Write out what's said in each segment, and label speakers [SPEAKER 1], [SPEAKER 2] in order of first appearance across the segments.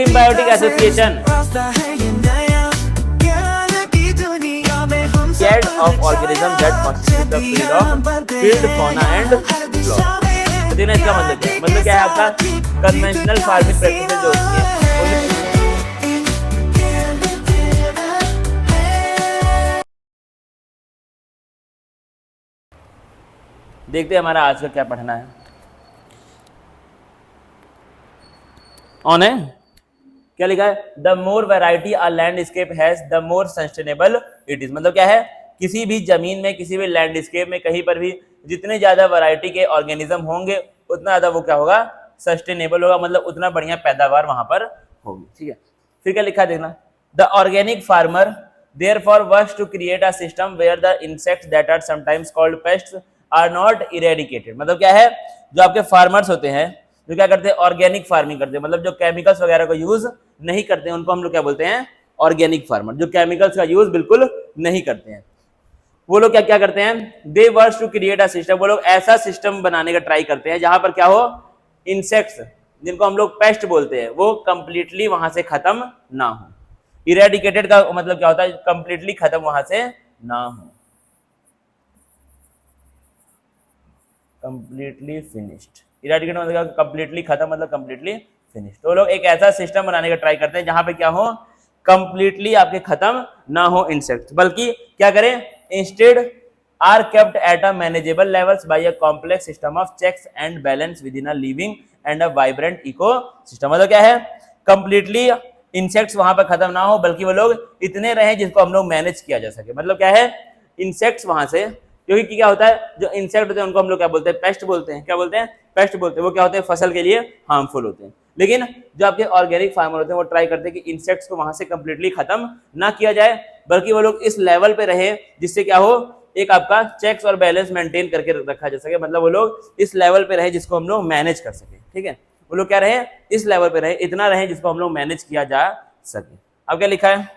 [SPEAKER 1] Symbiotic association Set of organisms that constitute the field fauna and flora। तो देखना इसका मतलब क्या है? मतलब क्या है आपका कन्वेंशनल फार्मिंग प्रैक्टिसेस जो होती है देखते हैं हमारा आज का क्या पढ़ना है। ऑन है क्या लिखा है? The more variety a landscape has the more sustainable it is. मतलब क्या है? किसी भी जमीन में किसी भी लैंडस्केप में कहीं पर भी जितने ज्यादा वैरायटी के ऑर्गेनिज्म होंगे उतना ज्यादा वो क्या होगा? सस्टेनेबल होगा, मतलब उतना बढ़िया पैदावार वहां पर होगी। ठीक है, फिर क्या लिखा देखना, the organic farmer therefore works to create a system where the insects that are sometimes called pests are not eradicated. मतलब क्या है? जो आपके फार्मर्स होते हैं जो क्या करते हैं? ऑर्गेनिक फार्मिंग करते हैं, मतलब जो केमिकल्स वगैरह को यूज नहीं करते हैं उनको हम लोग क्या बोलते हैं? Organic farmer. जो केमिकल्स का यूज बिल्कुल नहीं करते हैं वो लोग क्या क्या करते हैं? They work to create a system. वो लोग ऐसा सिस्टम बनाने का ट्राई करते हैं जहां पर क्या हो? इंसेक्ट्स जिनको हम लोग पेस्ट बोलते हैं वो कंप्लीटली वहां से खत्म ना हो। इरेडिकेटेड का मतलब क्या होता है? कंप्लीटली खत्म वहां से ना हो, कंप्लीटली फिनिश्ड। इरेडिकेट मतलब कंप्लीटली खत्म, मतलब कंप्लीटली फिनिश्ड। तो लोग एक ऐसा सिस्टम बनाने का ट्राई करते हैं जहां पे क्या हो? कंप्लीटली आपके खत्म ना हो इंसेक्ट, बल्कि क्या करें? Instead are kept at a manageable levels by a complex system of checks and balance within a living and a vibrant ecosystem. मतलब क्या है? कंप्लीटली इंसेक्ट्स वहां पर खत्म ना हो बल्कि वो लोग इतने रहे जिसको हम लोग मैनेज किया जा सके। मतलब क्या है? इंसेक्ट्स वहां से, क्योंकि क्या होता है जो इंसेक्ट होते हैं उनको हम लोग क्या बोलते हैं? पेस्ट बोलते हैं। क्या बोलते हैं? पेस्ट बोलते हैं। वो क्या होते हैं? फसल के लिए हार्मफुल होते हैं। लेकिन जो आपके ऑर्गेनिक फार्मर होते हैं वो ट्राई करते हैं कि इंसेक्ट्स को वहां से कंप्लीटली खत्म ना किया जाए बल्कि वो लोग इस लेवल पे रहे जिससे क्या हो? एक आपका चेक्स और बैलेंस मेंटेन करके रखा जा सके। मतलब वो लोग इस लेवल पे रहे जिसको हम लोग मैनेज कर सके। ठीक है, वो लोग क्या रहे? इस लेवल पे रहे, इतना रहे जिसको हम लोग मैनेज किया जा सके। अब क्या लिखा है?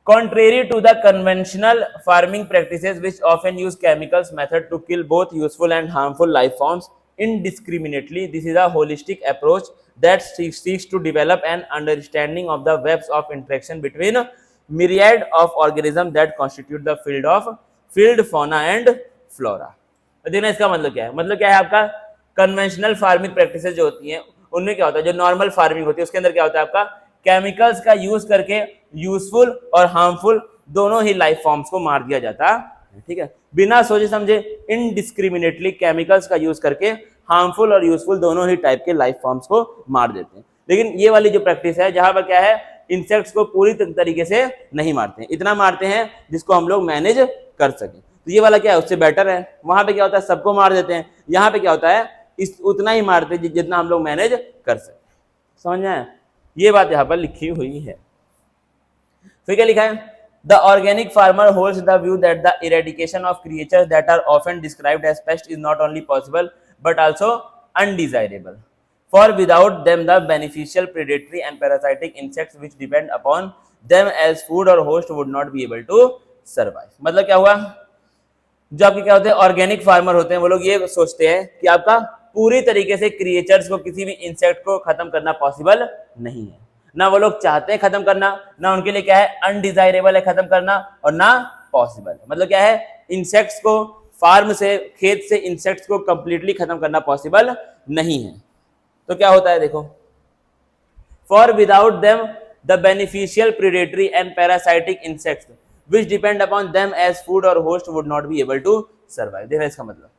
[SPEAKER 1] Contrary to the conventional farming practices which often use chemicals method to kill both useful and harmful life forms indiscriminately, this is a holistic approach that seeks to develop an understanding of the webs of interaction between myriad of organisms that constitute the field fauna and flora। देखना इसका मतलब क्या है? मतलब क्या है आपका? Conventional farming practices जो होती हैं उनमें क्या होता है? जो नॉर्मल फार्मिंग होती है उसके अंदर क्या होता है आपका? केमिकल्स का यूज करके यूजफुल और हार्मफुल दोनों ही लाइफ फॉर्म्स को मार दिया जाता है। ठीक है, बिना सोचे समझे इनडिस्क्रिमिनेटली केमिकल्स का यूज करके हार्मफुल और यूजफुल दोनों ही टाइप के लाइफ फॉर्म्स को मार देते हैं। लेकिन ये वाली जो प्रैक्टिस है जहां पर क्या है? इंसेक्ट्स को पूरी तरीके से नहीं मारते हैं, इतना मारते हैं जिसको हम लोग मैनेज कर सके। तो ये वाला क्या है? उससे बेटर है। वहां पे क्या होता है? सबको मार देते हैं। यहाँ पे क्या होता है? इस उतना ही मारते हैं जितना हम लोग मैनेज कर सके। समझ में आया? ये बात यहाँ पर लिखी हुई है। फिर क्या लिखा है? The organic farmer holds the view that the eradication of creatures that are often described as pest is not only possible but also undesirable, for without them the beneficial predatory and parasitic insects which depend upon them as food or host would not be able to survive. मतलब क्या हुआ? जो आपके क्या होते हैं? Organic farmer होते हैं वो लोग ये सोचते हैं कि आपका पूरी तरीके से क्रिएचर्स को, किसी भी इंसेक्ट को खत्म करना पॉसिबल नहीं है। ना वो लोग चाहते हैं खत्म करना, ना उनके लिए क्या है? अनडिजायरेबल है खत्म करना, और ना पॉसिबल है। मतलब क्या है? इंसेक्ट्स को फार्म से, खेत से इंसेक्ट्स को कंप्लीटली खत्म करना पॉसिबल नहीं है। तो क्या होता है देखो, for without them the beneficial predatory and parasitic insects which depend upon them as food or host would not be able to survive। देखा इसका मतलब?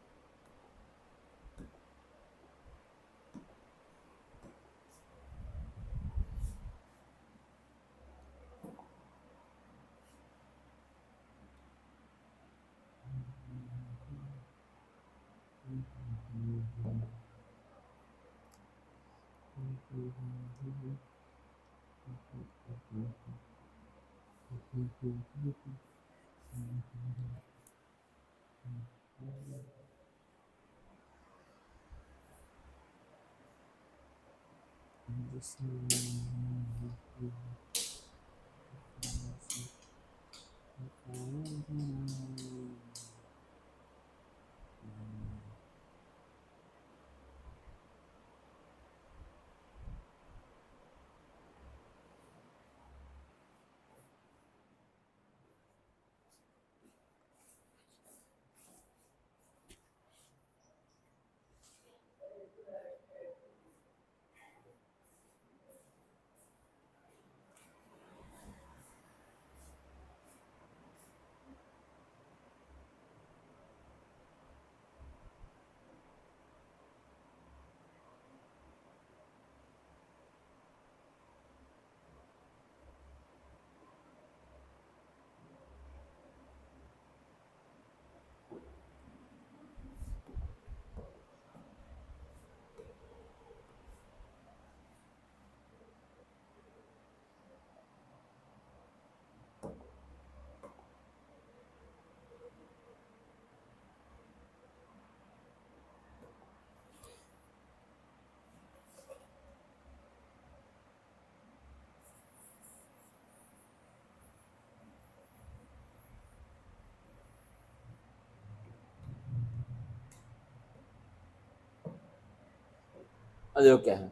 [SPEAKER 1] और देखो क्या है,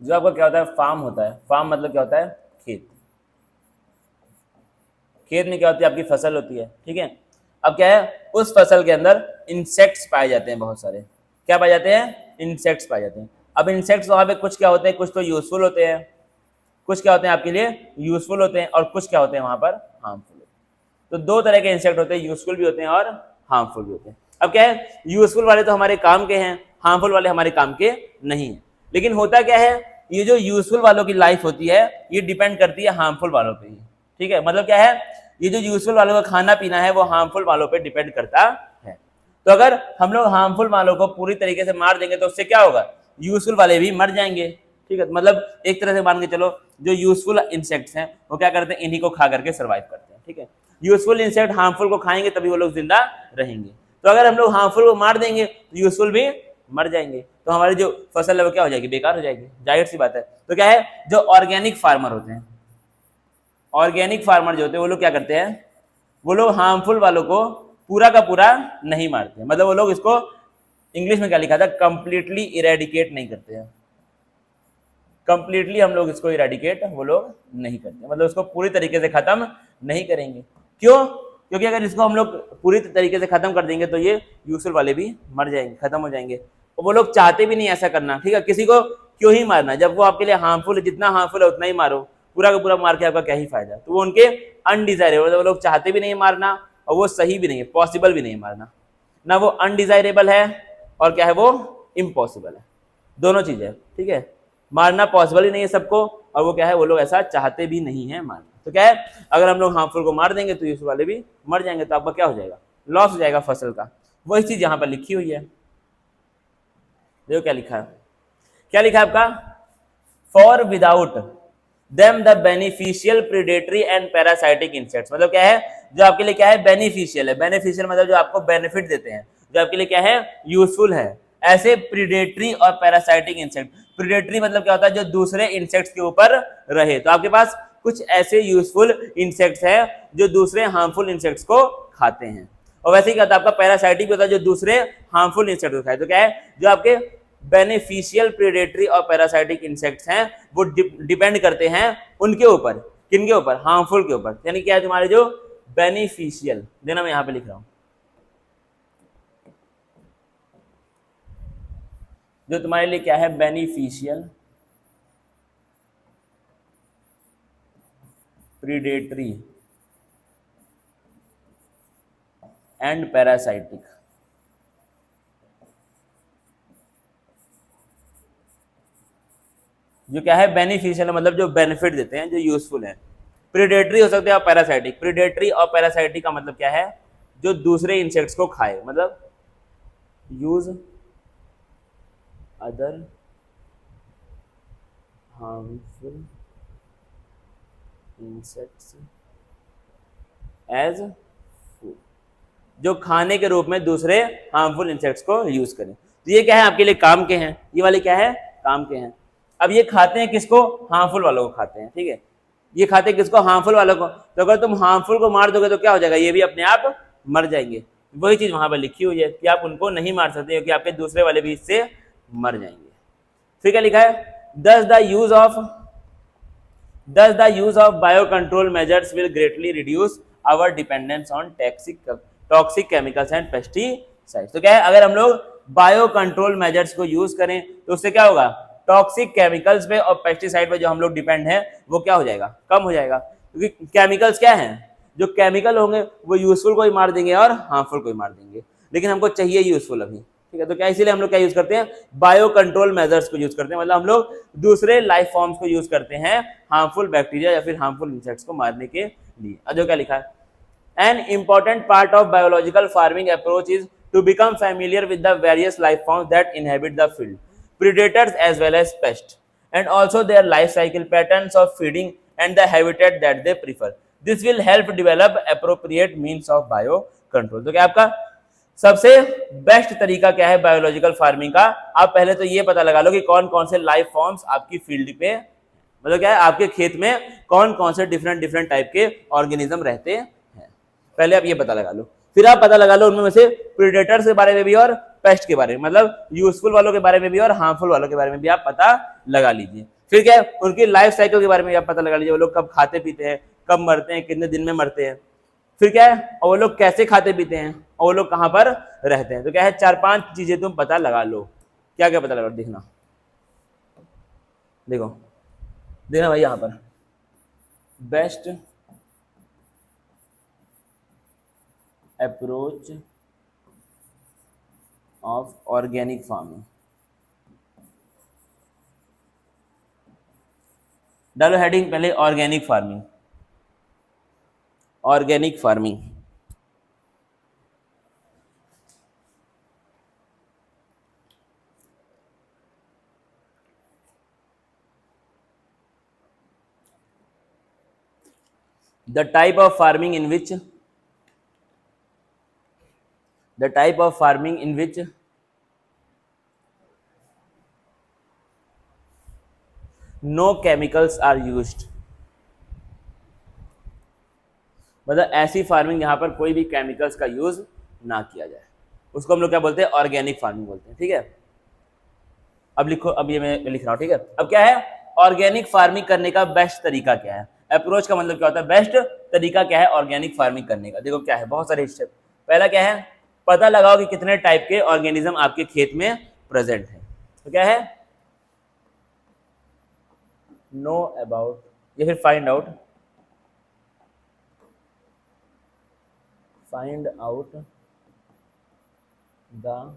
[SPEAKER 1] जो आपका क्या होता है फार्म होता है, फार्म मतलब क्या होता है खेत, खेत में क्या होती है आपकी फसल होती है, ठीक है। अब क्या है उस फसल के अंदर इंसेक्ट्स पाए जाते हैं बहुत सारे, क्या पाए जाते हैं इंसेक्ट्स पाए जाते हैं। अब इंसेक्ट्स वहां पे कुछ क्या होते हैं, कुछ तो यूजफुल होते हैं, कुछ क्या होते हैं आपके लिए यूजफुल होते हैं, और कुछ क्या होते हैं वहां पर हार्मफुल होते हैं। तो दो तरह के इंसेक्ट होते हैं, यूजफुल भी होते हैं और हार्मफुल भी होते हैं। अब क्या है यूजफुल वाले तो हमारे काम के हैं, हार्मफुल वाले हमारे काम के नहीं है। लेकिन होता क्या है, ये जो यूजफुल वालों की लाइफ होती है ये डिपेंड करती है हार्मफुल वालों पे ही, ठीक है। मतलब क्या है, ये जो यूजफुल वालों का खाना पीना है वो हार्मफुल वालों पे डिपेंड करता है। तो अगर हम लोग हार्मफुल वालों को पूरी तरीके से मार देंगे तो उससे क्या होगा, यूजफुल वाले भी मर जाएंगे, ठीक है। मतलब एक तरह से मान के चलो जो यूजफुल इंसेक्ट्स हैं वो क्या करते हैं, इन्हीं को खा करके सर्वाइव करते हैं, ठीक है। यूजफुल इंसेक्ट हार्मफुल को खाएंगे तभी वो लोग जिंदा रहेंगे। तो अगर हम लोग हार्मफुल को मार देंगे तो यूजफुल भी मर जाएंगे, तो हमारी जो फसल है वो क्या हो जाएगी, बेकार हो जाएगी, जाहिर सी बात है। तो क्या है, जो ऑर्गेनिक फार्मर होते हैं, ऑर्गेनिक फार्मर जो होते हैं वो लोग क्या करते हैं, वो लोग हार्मफुल वालों को पूरा का पूरा नहीं मारते, मतलब वो लोग इसको इंग्लिश में क्या लिखा था, कंप्लीटली इरेडिकेट नहीं करते हैं। कंप्लीटली हम लोग इसको इरेडिकेट वो लोग नहीं करते, मतलब इसको पूरी तरीके से खत्म नहीं करेंगे। क्यों, क्योंकि अगर इसको हम लोग पूरी तरीके से खत्म कर देंगे तो ये यूजफुल वाले भी मर जाएंगे, खत्म हो जाएंगे। और वो लोग चाहते भी नहीं ऐसा करना, ठीक है। किसी को क्यों ही मारना, जब वो आपके लिए हार्मफुल है, जितना हार्मफुल है उतना ही मारो, पूरा का पूरा मार के आपका क्या ही फायदा। तो वो उनके अनडिजायरेबल, वो लोग चाहते भी नहीं मारना और वो सही भी नहीं है, पॉसिबल भी नहीं मारना, ना वो अनडिजायरेबल है और क्या है वो इम्पॉसिबल है, दोनों चीजें है, ठीक है। मारना पॉसिबल ही नहीं है सबको, और वो क्या है वो लोग ऐसा चाहते भी नहीं है मारना। तो क्या है, अगर हम लोग हार्मफुल को मार देंगे तो यूज वाले भी मर जाएंगे, तो आपका क्या हो जाएगा, लॉस हो जाएगा फसल का। वही चीज यहाँ पर लिखी हुई है, देखो क्या लिखा है, क्या लिखा है आपका, for without them the beneficial predatory and parasitic insects, मतलब क्या है जो आपके लिए क्या है बेनिफिशियल है, बेनिफिशियल मतलब जो आपको बेनिफिट देते हैं, जो आपके लिए क्या है यूजफुल है, ऐसे प्रीडेटरी और पैरासाइटिक इंसेक्ट। प्रीडेटरी मतलब क्या होता है, जो दूसरे इंसेक्ट्स के ऊपर रहे, तो आपके पास कुछ ऐसे यूजफुल इंसेक्ट्स हैं जो दूसरे हार्मफुल इंसेक्ट्स को खाते हैं। और वैसे ही क्या होता है आपका पैरासाइटिक भी होता है, जो दूसरे हार्मफुल इंसेक्ट को खाए। तो क्या है, जो आपके बेनिफिशियल प्रेडेटरी और पैरासाइटिक इंसेक्ट्स हैं वो डिपेंड करते हैं उनके ऊपर, किनके ऊपर, हार्मफुल के ऊपर। यानी क्या है, तुम्हारे जो बेनिफिशियल, देना मैं यहां पे लिख रहा हूं, जो तुम्हारे लिए क्या है बेनिफिशियल प्रीडेटरी एंड पैरासाइटिक, जो क्या है बेनिफिशियल मतलब जो बेनिफिट देते हैं, जो यूजफुल है। प्रीडेटरी हो सकते हैं और पैरासाइटिक। प्रीडेटरी और पैरासाइटिक का मतलब क्या है, जो दूसरे इंसेक्ट्स को खाए, मतलब use other harmful insects as food, जो खाने के रूप में दूसरे हार्मफुल इंसेक्ट्स को यूज करें। तो ये क्या है आपके लिए काम के हैं, ये वाले क्या है काम के हैं। अब ये खाते हैं किसको, हार्मफुल वालों को खाते हैं, ठीक है। ये खाते हैं किसको, हार्मफुल वालों को। तो अगर तुम हार्मफुल को मार दोगे तो क्या हो जाएगा, ये भी अपने आप मर जाएंगे। वही चीज वहां पर लिखी हुई है कि आप उनको नहीं मार सकते क्योंकि आपके दूसरे वाले भी इससे मर जाएंगे। फिर क्या लिखा है, thus the use of biocontrol measures will greatly reduce our dependence on toxic chemicals and pesticides। तो क्या है, अगर हम लोग बायो कंट्रोल मेजर्स को यूज करें तो उससे क्या होगा, टॉक्सिक केमिकल्स पे और पेस्टिसाइड पे जो हम लोग डिपेंड है वो क्या हो जाएगा, कम हो जाएगा। क्योंकि केमिकल्स क्या है, जो केमिकल होंगे वो यूजफुल को ही मार देंगे और हार्मफुल को ही मार देंगे, लेकिन हमको चाहिए यूजफुल अभी, ठीक है। तो क्या इसीलिए हम लोग क्या यूज करते हैं, बायो कंट्रोल मेजर्स को यूज करते हैं, मतलब हम लोग दूसरे लाइफ फॉर्म्स को यूज करते हैं हार्मफुल बैक्टीरिया या फिर हार्मफुल इंसेक्ट्स को मारने के लिए। अब जो क्या लिखा है, an important part of biological farming approach is to become familiar with the various life forms that inhabit the field, predators as well as pests, and also their life cycle patterns of feeding and the habitat that they prefer. This will help develop appropriate means of biocontrol। तो क्या आपका सबसे best तरीका क्या है biological farming का, आप पहले तो ये पता लगा लो कि कौन कौन से लाइफ फॉर्म्स आपकी फील्ड पे, मतलब क्या है आपके खेत में कौन कौन से डिफरेंट टाइप के ऑर्गेनिज्म रहते हैं, पहले आप ये पता लगा लो। फिर आप पता लगा लो उनमें से प्रीडेटर्स के बारे में भी और पेस्ट के बारे में, मतलब यूजफुल वालों के बारे में भी और हार्मफुल वालों के बारे में भी आप पता लगा लीजिए। फिर क्या है, उनकी लाइफ साइकिल के बारे में भी आप पता लगा लीजिए, वो लोग कब खाते पीते हैं, कब मरते हैं, कितने दिन में मरते हैं। फिर क्या है, और वो लोग कैसे खाते पीते हैं, और वो लोग कहाँ पर रहते हैं। तो क्या है, 4-5 चीजें तुम पता लगा लो। क्या क्या पता लगा, देखना, देखो, देखना भाई, यहाँ पर best approach of organic farming, डालो हेडिंग पहले organic farming, organic farming. The type of farming in which, the type of farming in which no chemicals are used, मतलब ऐसी फार्मिंग जहां पर कोई भी केमिकल्स का यूज ना किया जाए, उसको हम लोग क्या बोलते हैं, ऑर्गेनिक फार्मिंग बोलते हैं। ठीक है, अब लिखो, अब ये मैं लिख रहा हूँ। ठीक है, अब क्या है, ऑर्गेनिक फार्मिंग करने का बेस्ट तरीका क्या है। अप्रोच का मतलब क्या होता है, बेस्ट तरीका क्या है ऑर्गेनिक फार्मिंग करने का। देखो क्या है, बहुत सारे स्टेप। पहला क्या है, पता लगाओ कि कितने टाइप के ऑर्गेनिज्म आपके खेत में प्रेजेंट है। तो क्या है, नो अबाउट, या फिर find out, find out the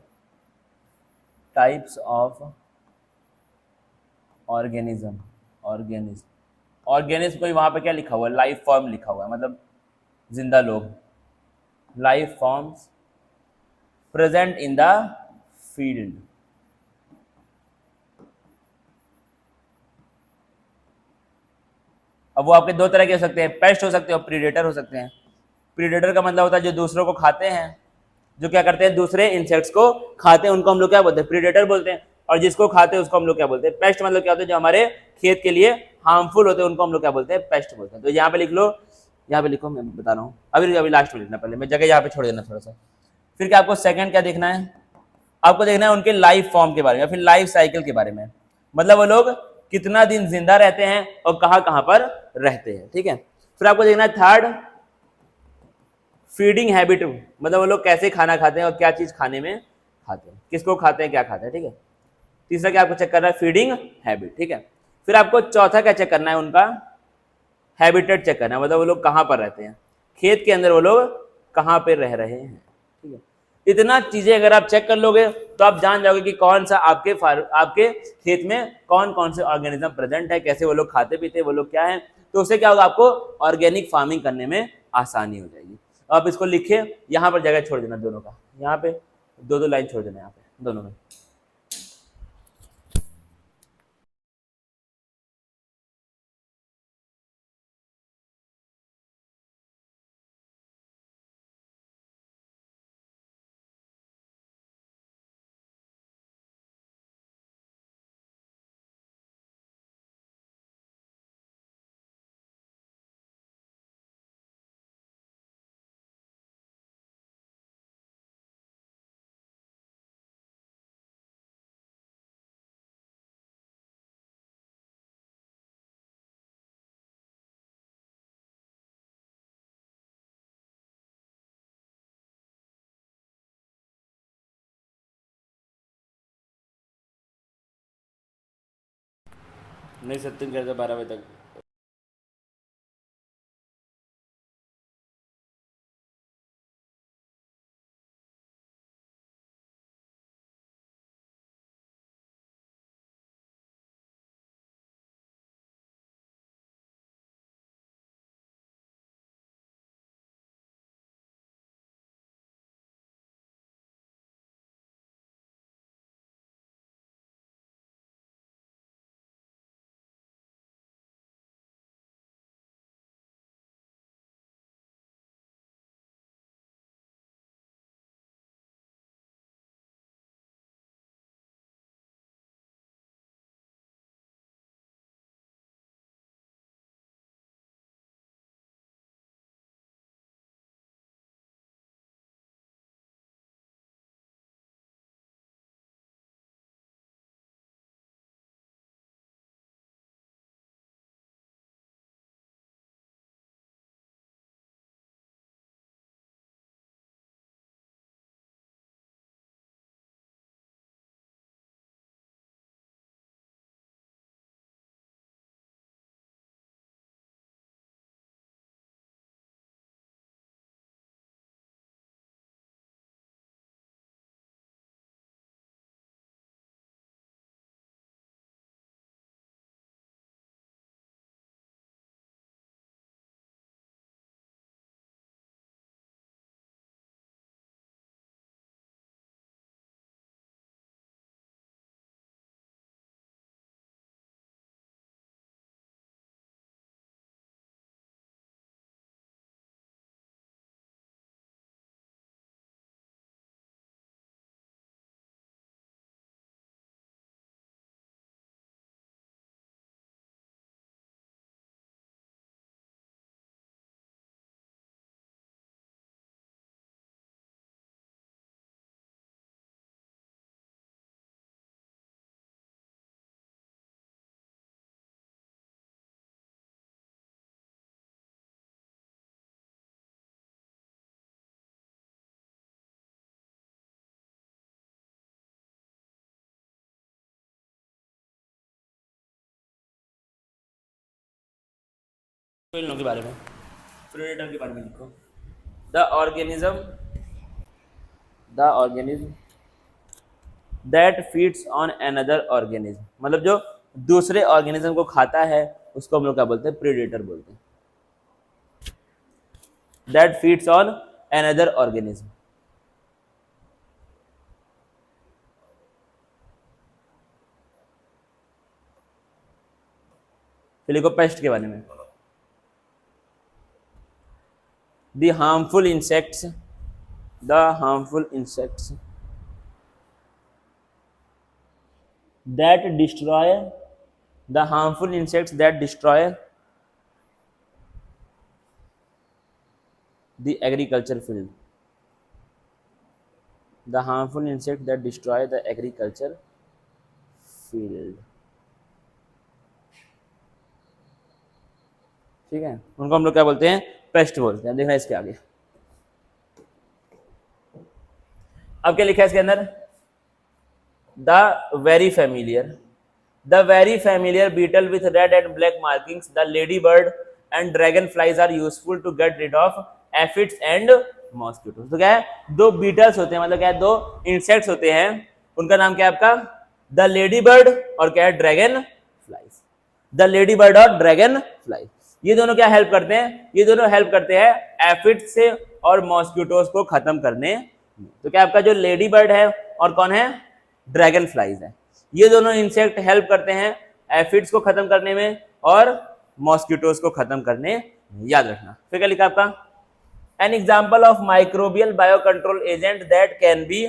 [SPEAKER 1] types of organism, organism, organism कोई वहां पे क्या लिखा हुआ है, लाइफ फॉर्म लिखा हुआ है, मतलब जिंदा लोग, life forms present in the field. अब वो आपके दो तरह के हो सकते हैं, पेस्ट हो सकते हैं और प्रीडेटर हो सकते हैं। प्रीडेटर का मतलब होता है जो दूसरों को खाते हैं, जो क्या करते हैं, दूसरे इंसेक्ट्स को खाते हैं, उनको हम लोग क्या बोलते हैं, प्रीडेटर बोलते हैं। और जिसको खाते हैं उसको हम लोग क्या बोलते हैं, पेस्ट। मतलब क्या होता है, जो हमारे खेत के लिए हार्मफुल होते हैं उनको हम लोग क्या बोलते हैं, पेस्ट बोलते हैं। तो यहाँ पे लिख लो, यहाँ पे लिखो, मैं बता रहा हूँ, अभी अभी लास्ट में लिखना, पहले मैं जगह यहाँ पे छोड़ देना थोड़ा सा। फिर क्या आपको सेकंड क्या देखना है, आपको देखना है उनके लाइफ फॉर्म के बारे में, फिर लाइफ साइकिल के बारे में, मतलब वो लोग कितना दिन जिंदा रहते हैं और कहाँ कहाँ पर रहते हैं। ठीक है, फिर आपको देखना है थर्ड, फीडिंग हैबिट, मतलब वो लोग कैसे खाना खाते हैं और क्या चीज खाने में खाते हैं, किसको खाते हैं, क्या खाते हैं। ठीक है, तीसरा क्या आपको चेक करना है, फीडिंग हैबिट। ठीक है, फिर आपको चौथा क्या चेक करना है, उनका हैबिटेट चेक करना है, मतलब वो लोग कहाँ पर रहते हैं, खेत के अंदर वो लोग कहाँ पे रह रहे हैं। ठीक है, इतना चीजें अगर आप चेक कर लोगे तो आप जान जाओगे कि कौन सा आपके खेत में कौन कौन से ऑर्गेनिज्म प्रेजेंट है, कैसे वो लोग खाते पीते, वो लोग क्या है। तो उससे क्या होगा, आपको ऑर्गेनिक फार्मिंग करने में आसानी हो जाएगी। आप इसको लिखे, यहाँ पर जगह छोड़ देना दोनों का, यहाँ पे दो दो लाइन छोड़ देना, यहाँ पे दोनों में। नहीं, सत्यम कैसे 12 बजे तक। इन के बारे में, प्रेडेटर के बारे में लिखो। The organism that feeds on another organism, मतलब जो दूसरे ऑर्गेनिज्म को खाता है उसको हम लोग क्या बोलते हैं, प्रेडेटर बोलते हैं। That feeds on another organism. फिर लिखो पेस्ट के बारे में। The harmful insects that destroy the harmful insects that destroy the agriculture field, the harmful insects that destroy the agriculture field। ठीक है, उनको हम लोग क्या बोलते हैं, पेस्ट बोलते हैं। देखना इसके आगे अब क्या लिखा है इसके अंदर, the very familiar beetle with red and black markings, the ladybird and dragonflies are useful to get rid of aphids and mosquitoes. तो क्या है, दो बीटल्स होते हैं, मतलब क्या है, दो इंसेक्ट्स होते हैं, उनका नाम क्या है आपका, द लेडी बर्ड और क्या है, dragon flies. The lady bird और ड्रैगन फ्लाइज, ये दोनों क्या हेल्प करते हैं, ये दोनों हेल्प करते हैं एफिड्स से और मॉस्किटोस को खत्म करने। तो क्या आपका जो लेडी बर्ड है और कौन है, ड्रैगन फ्लाइज है, ये दोनों इंसेक्ट हेल्प करते हैं एफिड्स को खत्म करने में और मॉस्किटोस को खत्म करने में। याद रखना। फिर क्या लिखा आपका, an example of microbial biocontrol agent that can be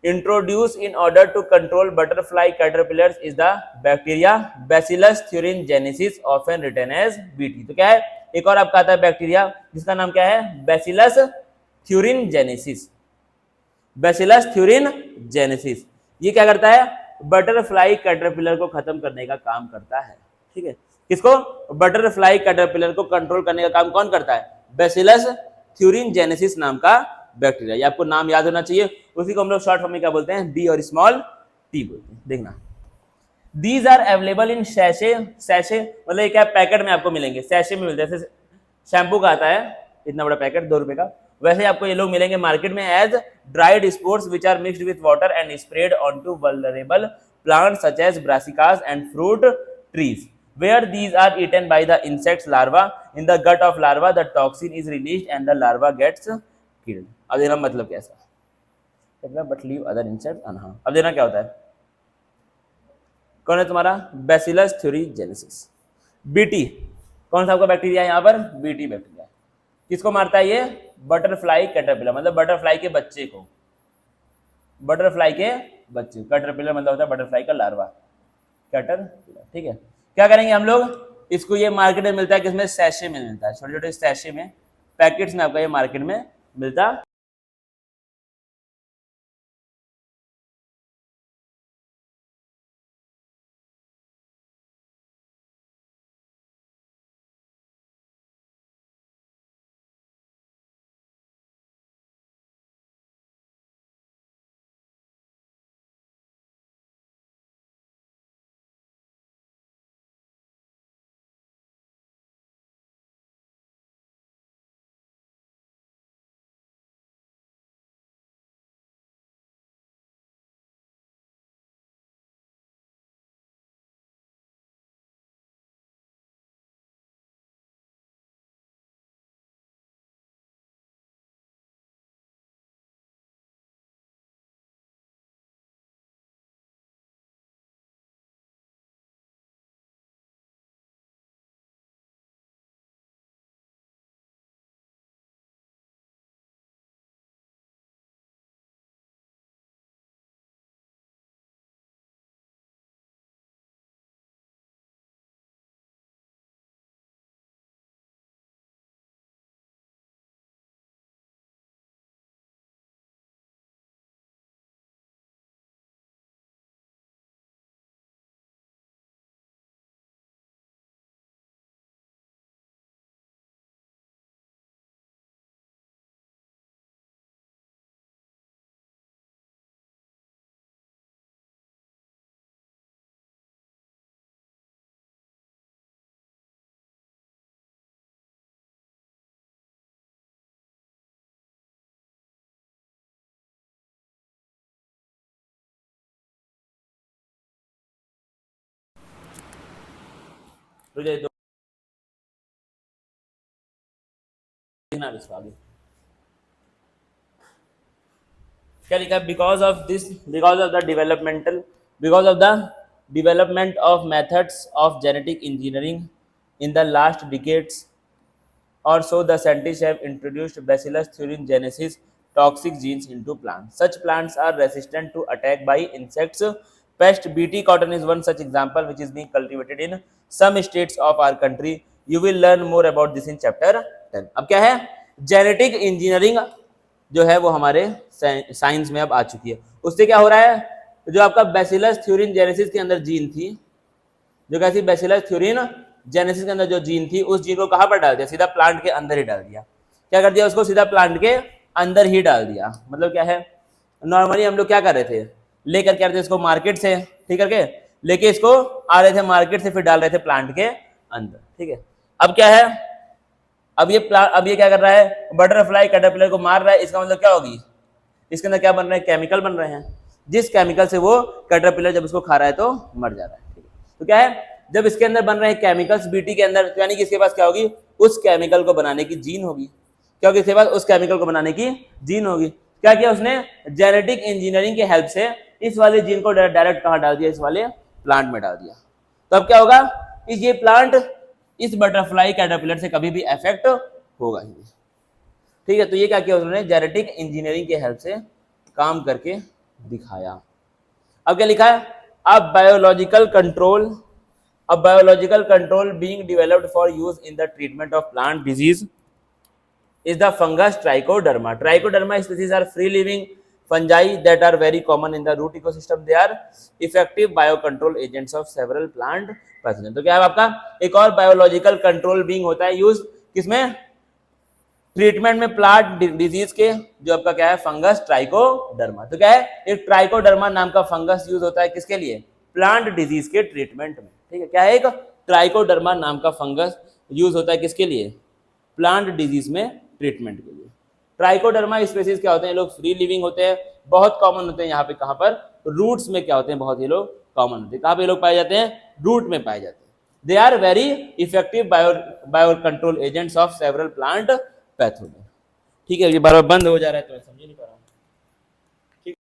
[SPEAKER 1] introduced in order to control butterfly caterpillars is the bacteria Bacillus thuringiensis, often written as BT। तो क्या है, एक और आपका आता है बैक्टीरिया जिसका नाम क्या है, Bacillus thuringiensis। Bacillus thuringiensis ये क्या करता है, बटरफ्लाई कैटरपिलर को खत्म करने का काम करता है। ठीक है, किसको, बटरफ्लाई कैटरपिलर को कंट्रोल करने का काम कौन करता है, Bacillus thuringiensis नाम का बैक्टीरिया। ये आपको नाम याद होना चाहिए, उसी को हम लोग शॉर्ट फॉर्म में क्या बोलते हैं, बी और स्मॉल टी बोलते हैं। देखना, these are available in sachet मतलब क्या पैकेट में आपको मिलेंगे, सैशे में मिलते हैं, जैसे शैम्पू का आता है इतना बड़ा पैकेट 2 रुपए का, वैसे आपको ये लोग मिलेंगे मार्केट में as dried spores which are mixed with water and spread on to vulnerable plants such as brassicas and fruit trees where these are eaten by the insects larva। in the gut of larva the toxin is released and the larva gets killed। अब देखना मतलब कैसा, but leave other insect unharmed. अब देखना क्या होता है, कौन है तुम्हारा, बैसिलस थ्यूरिजेनेसिस। बीटी कौन सा आपका बैक्टीरिया है यहाँ पर, बीटी बैक्टीरिया। किसको मारता है ये, बटरफ्लाई कैटरपिलर, मतलब बटरफ्लाई के बच्चे को, बटरफ्लाई के बच्चे, कैटरपिलर मतलब होता है बटरफ्लाई का लार्वा, कैटरपिलर। ठीक है, क्या करेंगे हम लोग, इसको ये मार्केट में मिलता है, किसमें, सैशे में मिलता है, छोटे छोटे सैशे में, पैकेट्स में आपका ये मार्केट में मिलता तो ये देखना इसको आगे क्या लिखा है, because of this, because of the development of methods of genetic engineering in the last decades or so, the scientists have introduced Bacillus thuringiensis toxic genes into plants. Such plants are resistant to attack by insects. Pest BT cotton is one such example which is being cultivated in some states of our country. You will learn more about this in chapter 10. अब क्या है, genetic engineering जो है वो हमारे science में अब आ चुकी है। उससे क्या हो रहा है, जो आपका बैसिलस थ्यूरिन जेनेसिस के अंदर जीन थी, जो कैसी बैसिलस थ्यूरिन जेनेसिस के अंदर जो जीन थी, उस जीन को कहां पर डाल दिया, सीधा प्लांट के अंदर ही डाल दिया। क्या कर दिया उसको, सीधा प्लांट के अंदर ही डाल दिया। मतलब क्या है, नॉर्मली हम लोग क्या कर रहे थे, लेकर के आ रहे थे इसको मार्केट से, ठीक करके लेके इसको आ रहे थे मार्केट से, फिर डाल रहे थे प्लांट के अंदर, ठीक है। अब क्या है, अब ये क्या कर रहा है, बटरफ्लाई कैटरपिलर को मार रहा है। इसका मतलब क्या होगी, इसके अंदर क्या बन रहे हैं, केमिकल बन रहे हैं, जिस केमिकल से वो कैटरपिलर जब उसको खा रहा है तो मर जा रहा है, ठीक है। तो क्या है, जब इसके अंदर बन रहे हैं केमिकल्स बीटी के अंदर, तो यानी कि इसके पास क्या होगी, उस केमिकल को बनाने की जीन होगी। क्या होगी इसके पास, उस केमिकल को बनाने की जीन होगी। क्या किया उसने, जेनेटिक इंजीनियरिंग के हेल्प से इस वाले जीन को डायरेक्ट कहां डाल दिया, इस वाले प्लांट में डाल दिया। तो अब क्या होगा, ये प्लांट इस बटरफ्लाई कैटरपिलर से कभी भी अफेक्ट होगा ही नहीं, ठीक है। तो ये क्या किया उन्होंने, जेनेटिक इंजीनियरिंग के हेल्प से काम करके दिखाया। अब क्या लिखा है, अब biological control being developed for use in the treatment of plant disease is the fungus Trichoderma. Trichoderma species are free living fungi that are very common in the root ecosystem. They are effective biocontrol agents of several plant pathogens. तो क्या है आपका, एक और biological control being होता है use किसमें, treatment में प्लांट डिजीज के, जो आपका क्या है, फंगस ट्राइकोडर्मा। तो क्या है, एक ट्राइकोडर्मा नाम का फंगस यूज होता है किसके लिए, प्लांट डिजीज के ट्रीटमेंट में, ठीक है। क्या है, एक ट्राइकोडर्मा नाम का फंगस यूज होता है किसके लिए, प्लांट डिजीज में ट्रीटमेंट के लिए। ट्राइकोडर्मा स्पीसीज क्या होते हैं, लोग फ्री लिविंग होते हैं, बहुत कॉमन होते हैं यहाँ पे, कहाँ पर, रूट्स में क्या होते हैं, बहुत ही लोग कॉमन होते हैं। कहाँ पे लोग पाए जाते हैं, रूट में पाए जाते हैं। They are very effective bio control agents of several plant pathogen, ठीक है। ये बार बार बंद हो जा रहा है तो मैं समझ नहीं पा रहा हूँ, ठीक।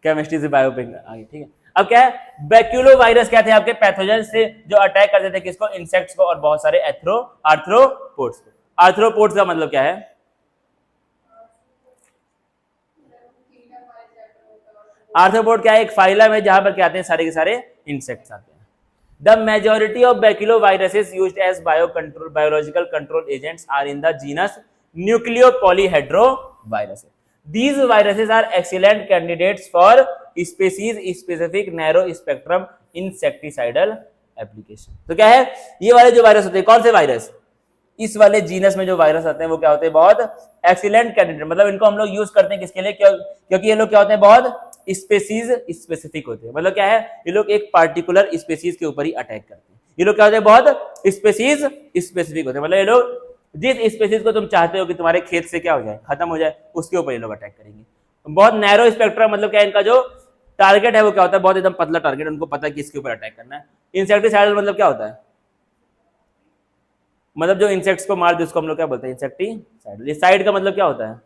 [SPEAKER 1] केमिस्ट्री से बायो पे आगे, ठीक है। अब क्या है, बैक्यूलो वायरस क्या थे आपके पैथोजन से जो अटैक करते थे किसको, इंसेक्ट्स को और बहुत सारे आर्थ्रोपोड्स को। आर्थ्रोपोड्स का मतलब क्या है, आर्थ्रोपोड क्या है, एक फाइलम है जहां पर क्या आते हैं, सारे के सारे इंसेक्ट्स आते हैं। The majority of baculoviruses used as biological control agents are in the genus nucleopolyhedrovirus. These viruses are excellent candidates for species specific narrow spectrum insecticidal application. तो क्या है, ये वाले जो वायरस होते हैं, कौन से वायरस, इस वाले जीनस में जो वायरस आते हैं वो क्या होते हैं, बहुत एक्सीलेंट कैंडिडेट, मतलब इनको हम लोग यूज करते हैं किसके लिए, क्योंकि ये लोग क्या होते हैं, बहुत स्पेसीज स्पेसिफिक होते हैं। मतलब क्या है, ये लोग एक पार्टिकुलर स्पेसीज के ऊपर ही अटैक करते हैं। ये लोग क्या होते हैं, बहुत स्पेसीज स्पेसिफिक होते हैं। मतलब ये लोग जिस स्पेसीज को तुम चाहते हो कि तुम्हारे खेत से क्या हो जाए, खत्म हो जाए, उसके ऊपर ये लोग अटैक करेंगे। बहुत नैरो स्पेक्ट्रम, मतलब क्या है, इनका जो टारगेट है वो क्या होता है, बहुत एकदम पतला टारगेट, उनको पता है कि इसके ऊपर अटैक करना है। इंसेक्टिसाइडल मतलब क्या होता है, मतलब जो इंसेक्ट्स को मार दे उसको हम लोग क्या बोलते हैं, इंसेक्टिसाइड। साइड का मतलब क्या होता है,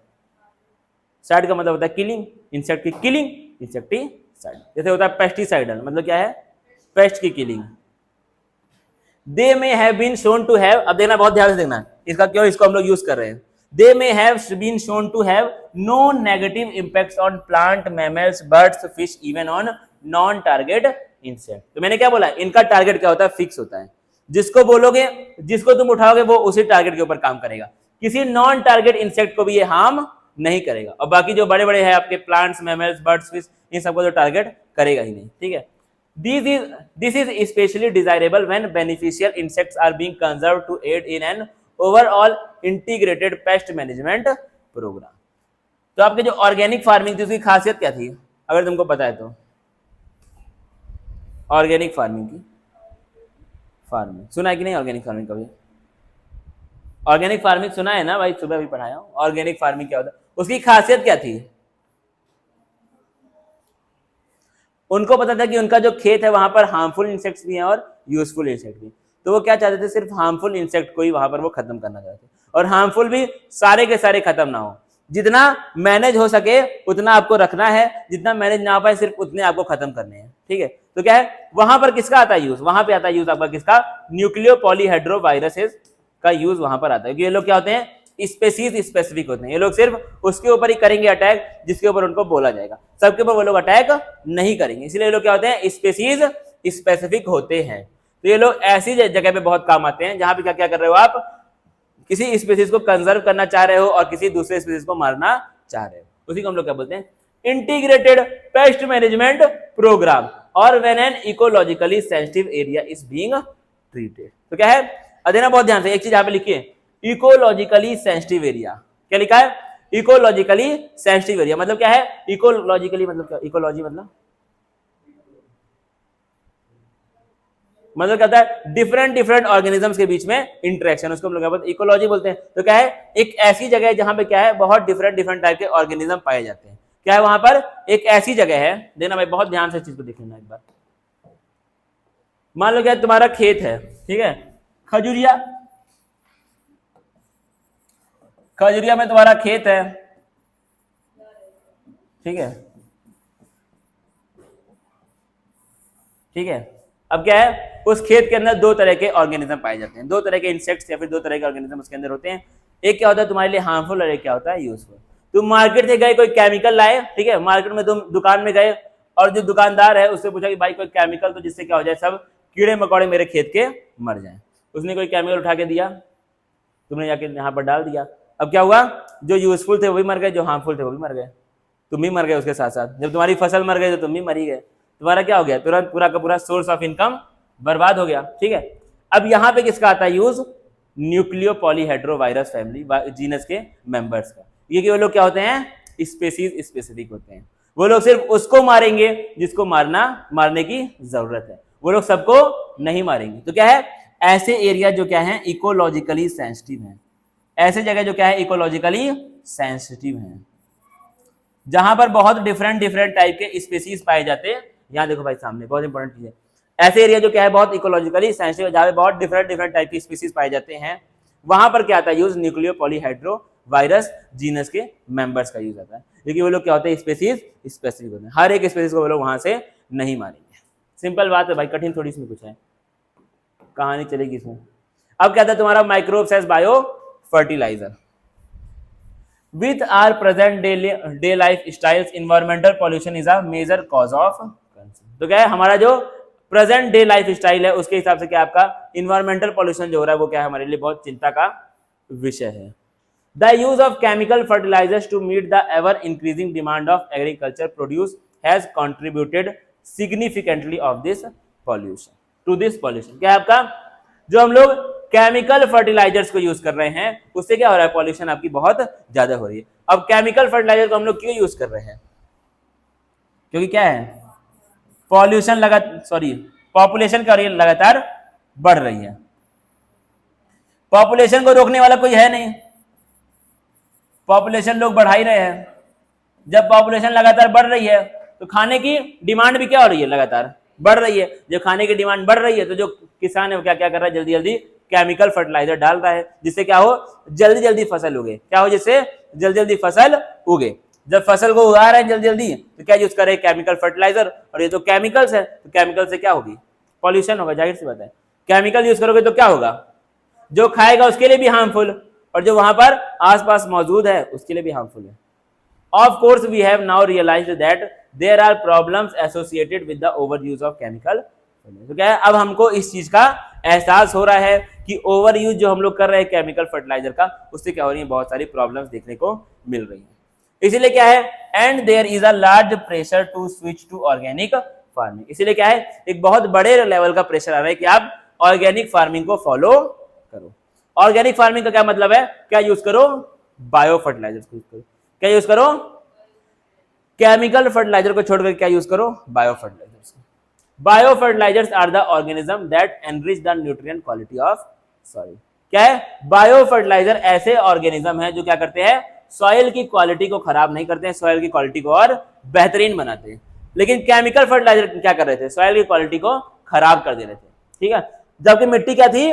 [SPEAKER 1] साइड का मतलब होता है किलिंग, इंसेक्ट की किलिंग, इंसेक्टिसाइड। जैसे होता है पेस्टिसाइडल, मतलब क्या है, पेस्ट की killing. They may have been shown to have, अब देखना बहुत ध्यान से देखना इसका, क्यों इसको हम लोग यूज कर रहे हैं। They may have been shown to have no negative impacts on plant, mammals, birds, fish, even on non target insect. तो मैंने क्या बोला, इनका टारगेट क्या होता है, फिक्स होता है। जिसको बोलोगे, जिसको तुम उठाओगे वो उसी टारगेट के ऊपर काम करेगा, किसी नॉन टारगेट इंसेक्ट को भी ये हार्म नहीं करेगा। और बाकी जो बड़े बड़े हैं आपके प्लांट्स, मैमल्स, बर्ड्स, फिश, इन सबको जो टारगेट करेगा ही नहीं, ठीक है। This is especially desirable when beneficial insects are being conserved to aid in an overall integrated pest management program. तो आपके जो ऑर्गेनिक फार्मिंग थी उसकी खासियत क्या थी, अगर तुमको पता है तो, ऑर्गेनिक फार्मिंग की, फार्मिंग सुना है कि नहीं, ऑर्गेनिक फार्मिंग कभी, ऑर्गेनिक फार्मिंग सुना है ना भाई, सुबह भी पढ़ाया हूं। ऑर्गेनिक फार्मिंग क्या होता है, उसकी खासियत क्या थी? उनको पता था कि उनका जो खेत है वहां पर हार्मफुल इंसेक्ट्स भी हैं और यूजफुल इंसेक्ट भी। तो वो क्या चाहते थे, सिर्फ हार्मफुल इंसेक्ट को ही वहां पर वो खत्म करना चाहते थे, और हार्मफुल भी सारे के सारे खत्म ना हो। जितना मैनेज हो सके उतना आपको रखना है, जितना मैनेज ना हो पाए सिर्फ उतने आपको खत्म करने हैं, ठीक है। तो क्या है, वहां पर किसका आता है यूज, वहां पे आता है यूज आपका किसका, न्यूक्लियो पॉलीहेड्रोवायरसेस का यूज वहां पर आता है। ये लोग क्या होते हैं, स्पेसीज स्पेसिफिक होते हैं। ये लोग सिर्फ उसके ऊपर ही करेंगे अटैक जिसके ऊपर उनको बोला जाएगा, सबके ऊपर वो लोग अटैक नहीं करेंगे। इसलिए ये लोग क्या होते हैं, स्पेसीज स्पेसिफिक होते हैं। तो ये लोग ऐसी जगह पे बहुत काम आते हैं जहां पे क्या क्या कर रहे हो आप, किसी स्पीसीज को कंजर्व करना चाह रहे हो और किसी दूसरे स्पीसीज को मारना चाह रहे हो, उसी को हम लोग क्या बोलते हैं, इंटीग्रेटेड पेस्ट मैनेजमेंट प्रोग्राम, और when an ecologically sensitive area is being treated. तो क्या है, अदेना बहुत ध्यान से, एक चीज यहां पे लिखिए, इकोलॉजिकली सेंसिटिव एरिया। क्या लिखा है, इकोलॉजिकली सेंसिटिव एरिया मतलब क्या है, इकोलॉजिकली मतलब क्या, इकोलॉजी मतलब क्या होता है, डिफरेंट डिफरेंट ऑर्गेनिजम्स के बीच में इंटरेक्शन, उसको हम लोग इकोलॉजी बोलते हैं। तो क्या है, एक ऐसी जगह है जहां पे क्या है, बहुत डिफरेंट डिफरेंट टाइप के ऑर्गेनिज्म पाए जाते हैं। क्या है वहां पर, एक ऐसी जगह है, देना भाई बहुत ध्यान से चीज को देखना एक बार। मान लो क्या तुम्हारा खेत है, ठीक है, खजुरिया, खजुरिया में तुम्हारा खेत है, ठीक है, ठीक है। अब क्या है, उस खेत के अंदर दो तरह के ऑर्गेनिज्म पाए जाते हैं, दो तरह के इंसेक्ट्स या फिर दो तरह के ऑर्गेनिज्म उसके अंदर होते हैं। एक क्या होता है तुम्हारे लिए हार्मफुल और एक क्या होता है यूजफुल। तुम मार्केट से गए, कोई केमिकल लाए, ठीक है, मार्केट में तुम दुकान में गए और जो दुकानदार है उससे पूछा कि भाई कोई केमिकल तो जिससे क्या हो जाए, सब कीड़े मकोड़े मेरे खेत के मर जाए। उसने कोई केमिकल उठा के दिया, तुमने जाके यहाँ पर डाल दिया। अब क्या हुआ, जो यूजफुल थे वो भी मर गए, जो हार्मफुल थे वो भी मर गए, तुम भी मर गए उसके साथ साथ। जब तुम्हारी फसल मर गई तो तुम भी मरी गए, तुम्हारा क्या हो गया, तुरंत पूरा का पूरा सोर्स ऑफ इनकम बर्बाद हो गया, ठीक है। अब यहाँ पे किसका आता है यूज, न्यूक्लियो पॉलीहेड्रोवायरस फैमिली जीनस के मेंबर्स का। ये कि वो लोग क्या होते हैं, स्पेसीज स्पेसिफिक होते हैं। वो लोग सिर्फ उसको मारेंगे जिसको मारने की जरूरत है, वो लोग सबको नहीं मारेंगे। तो क्या है, ऐसे एरिया जो क्या है इकोलॉजिकली सेंसिटिव है, ऐसे जगह जो क्या है इकोलॉजिकली सेंसिटिव है, जहां पर बहुत डिफरेंट डिफरेंट टाइप के स्पीसीज पाए जाते हैं। यहाँ देखो भाई सामने बहुत इंपॉर्टेंट चीज है, ऐसे एरिया जो क्या है बहुत इकोलॉजिकली सेंसिटिव है, जहां पे बहुत डिफरेंट डिफरेंट टाइप के स्पीसीज पाए जाते हैं, वहां पर क्या आता है यूज, न्यूक्लियो पॉलीहेड्रोवायरस जीनस के मेंबर्स का यूज आता है। क्योंकि वो लोग क्या होते हैं, स्पीसीज स्पेसिफिक होते हैं, हर एक स्पीसीज को वो लोग वहां से नहीं मारेंगे। सिंपल बात है भाई, कठिन थोड़ी इसमें कुछ है, कहानी चलेगी इसमें। अब क्या था तुम्हारा, microbes as bio fertiliser. With our present day life styles, environmental pollution is a major cause of concern। तो क्या है, हमारा जो प्रेजेंट डे लाइफ स्टाइल है उसके हिसाब से क्या आपका इन्वायरमेंटल पॉल्यूशन जो हो रहा है वो क्या है, हमारे लिए बहुत चिंता का विषय है। The use of chemical fertilisers to meet the ever increasing demand of agriculture produce has contributed significantly of this pollution to this pollution. क्या है आपका, जो हम लोग केमिकल फर्टिलाइजर्स को यूज कर रहे हैं उससे क्या हो रहा है, पॉल्यूशन आपकी बहुत ज्यादा हो रही है। अब केमिकल फर्टिलाइजर को हम लोग क्यों यूज कर रहे हैं, क्योंकि क्या है, पॉल्यूशन पॉपुलेशन क्या हो रही है, लगातार बढ़ रही है। पॉपुलेशन को रोकने वाला कोई है नहीं, पॉपुलेशन लोग बढ़ा ही रहे हैं। जब पॉपुलेशन लगातार बढ़ रही है तो खाने की डिमांड भी क्या हो रही है, लगातार बढ़ रही है। जब खाने की डिमांड बढ़ रही है तो जो किसान है वो क्या क्या कर रहा है, जल्दी जल्दी केमिकल फर्टिलाइजर डाल रहा है, जिससे क्या हो, जल्दी जल्दी फसल उगे। क्या हो, जिससे जल्दी जल्दी फसल उगे। जब फसल को उगा रहे हैं जल्दी जल्दी तो क्या यूज करे, केमिकल फर्टिलाइजर। और ये तो केमिकल्स है, तो केमिकल से क्या होगी, पॉल्यूशन होगा, जाहिर सी बात है। केमिकल यूज करोगे तो क्या होगा, जो खाएगा उसके लिए भी हार्मफुल और जो वहां पर आसपास मौजूद है उसके लिए भी हार्मफुल है। Of course, we have now realized that there are problems associated with the overuse of chemical। तो क्या है, अब हमको इस चीज का एहसास हो रहा है कि ओवर यूज जो हम लोग कर रहे हैं केमिकल फर्टिलाइजर का, उससे क्या हो रही है, बहुत सारी प्रॉब्लम्स देखने को मिल रही है। इसीलिए क्या है, and there is a large pressure to switch to organic farming. इसीलिए क्या है, एक बहुत बड़े लेवल का प्रेशर आ रहा है कि आप ऑर्गेनिक फार्मिंग को फॉलो करो। ऑर्गेनिक फार्मिंग का क्या मतलब है, क्या यूज करो, बायो फर्टिलाइजर यूज करो। क्या यूज करो, केमिकल फर्टिलाइजर को छोड़कर क्या यूज करो, bio fertilisers. Bio fertilisers are the organism that enrich the nutrient quality of soil. क्या है, बायो फर्टिलाइजर ऐसे ऑर्गेनिज्म है जो क्या करते हैं, सॉइल की क्वालिटी को खराब नहीं करते हैं, सॉइल की क्वालिटी को और बेहतरीन बनाते हैं। लेकिन केमिकल फर्टिलाइजर क्या कर रहे थे, सॉइल की क्वालिटी को खराब कर दे रहे थे, ठीक है। जबकि मिट्टी क्या थी,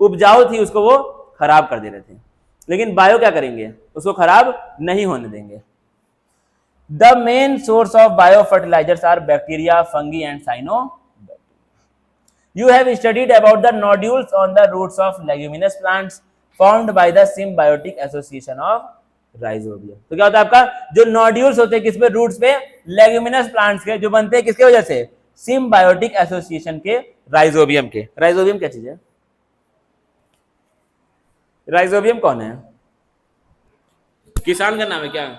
[SPEAKER 1] उपजाऊ थी, उसको वो खराब कर दे रहे थे। लेकिन बायो क्या करेंगे, उसको खराब नहीं होने देंगे। The main source of bio fertilisers are bacteria, fungi and cyano. You have studied about the nodules on the roots of leguminous plants formed by the symbiotic association of rhizobium। तो क्या होता है आपका, जो नोड्यूल्स होते हैं किसपे, roots पे, leguminous plants के, जो बनते हैं किसके वजह से, सिम्बायोटिक एसोसिएशन के, राइजोबियम के। राइजोबियम क्या चीज है, राइजोबियम कौन है, किसान का नाम है क्या?